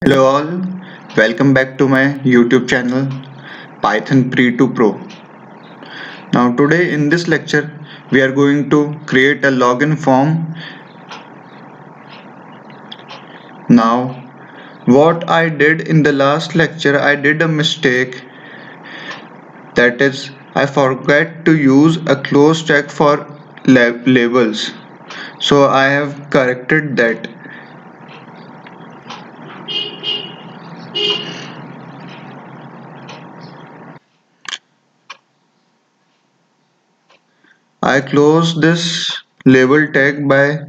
Hello all, welcome back to my YouTube channel Python Pre to Pro. Now today in this lecture we are going to create a login form. Now what I did in the last lecture, I did a mistake, that is I forgot to use a close tag for labels. So I have corrected that. I close this label tag by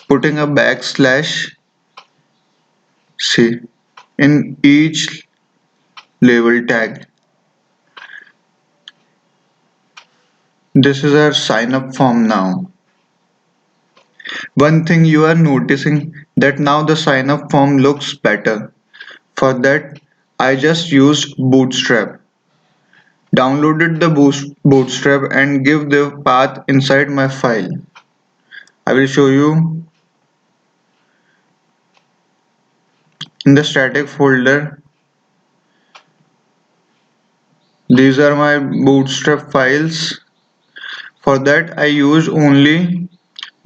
putting a backslash C in each label tag. This is our sign up form now. One thing you are noticing that now the sign up form looks better. For that I just used bootstrap. Downloaded the bootstrap and give the path inside my file. I will show you in the static folder. These are my bootstrap files. For that I use only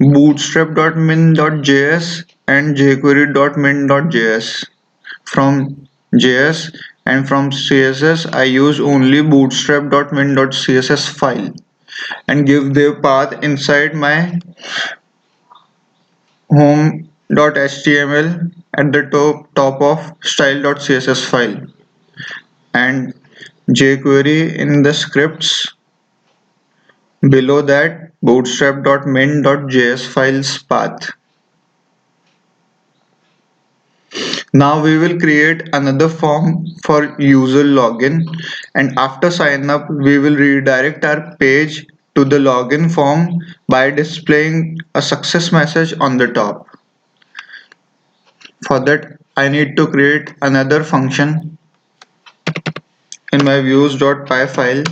bootstrap.min.js and jquery.min.js. From JS and from CSS I use only bootstrap.min.css file and give their path inside my home.html at the top of style.css file and jQuery in the scripts below that bootstrap.min.js files path. Now we will create another form for user login, and after sign up we will redirect our page to the login form by displaying a success message on the top. For that I need to create another function in my views.py file.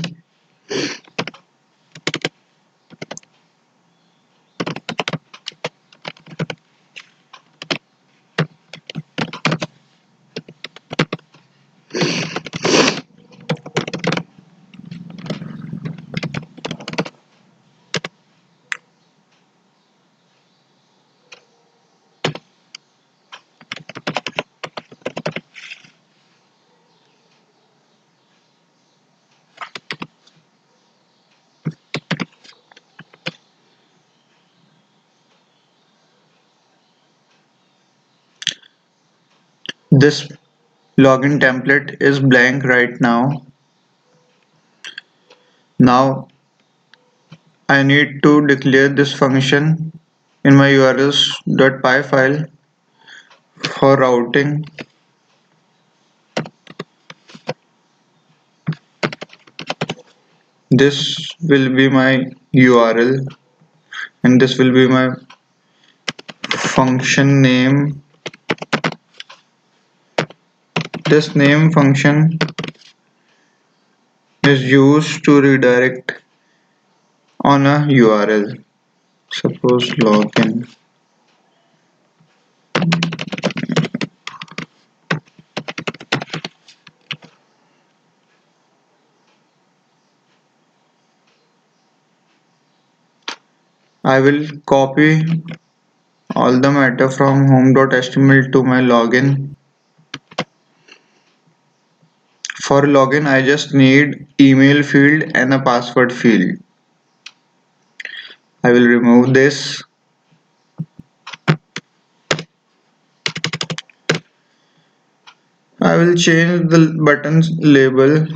This login template is blank right now. Now I need to declare this function in my urls.py file for routing. This will be my URL and this will be my function name. This name function is used to redirect on a URL. Suppose login. I will copy all the matter from home.html to my login. For login I just need email field and a password field. I will remove this. I will change the button's label.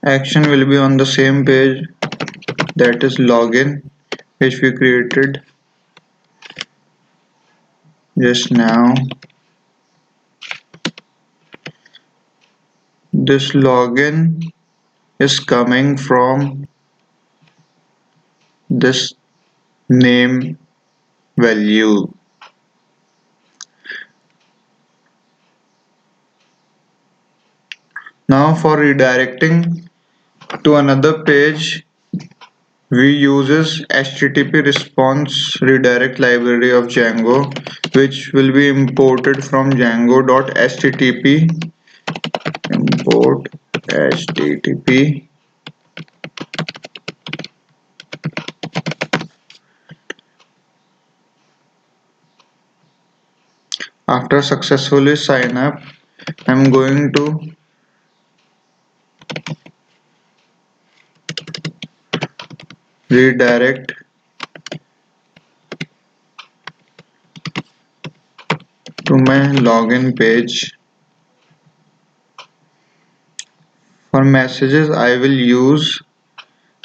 Action will be on the same page, that is login, which we created just now. This login is coming from this name value. Now for redirecting to another page, we uses HTTP response redirect library of Django, which will be imported from django.http import http. After successfully sign up, I'm going to redirect to my login page. For messages, I will use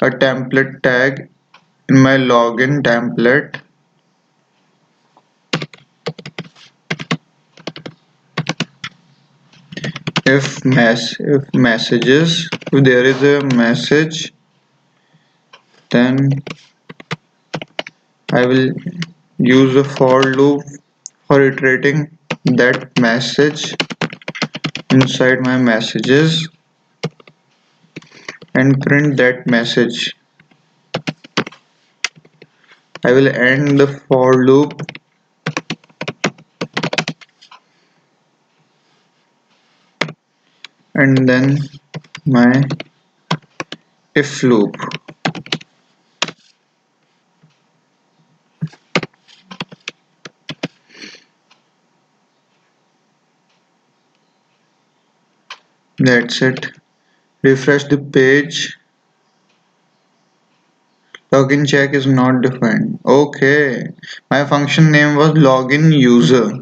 a template tag in my login template. If there is a message, then I will use a for loop for iterating that message inside my messages and print that message. I will end the for loop and then my if loop. That's it. Refresh the page. Login check is not defined. Okay. My function name was login user.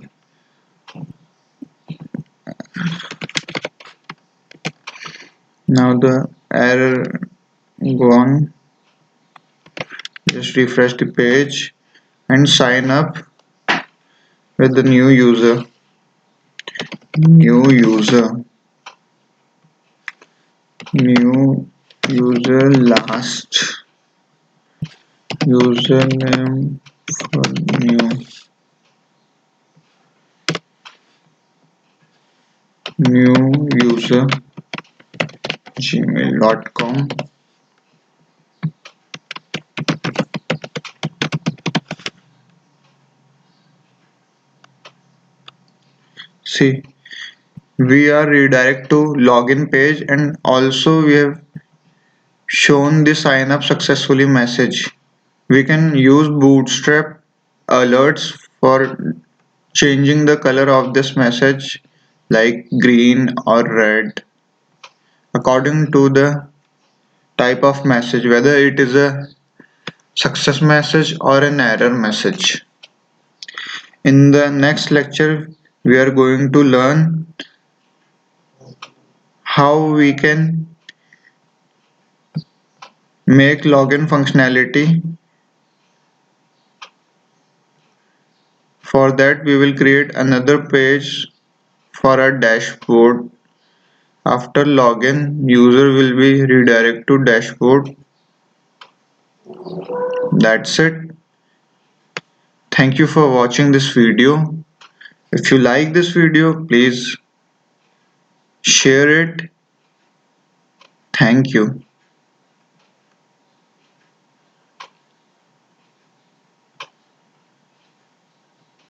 Now the error gone. Just refresh the page and sign up with the new user. New user. New user last. Username for new user gmail.com. See, we are redirect to login page and also we have shown the sign up successfully message. We can use bootstrap alerts for changing the color of this message like green or red according to the type of message, whether it is a success message or an error message. In the next lecture, we are going to learn how we can make login functionality. For that, we will create another page for our dashboard. After login, user will be redirected to dashboard. That's it. Thank you for watching this video. If you like this video, please share it. Thank you.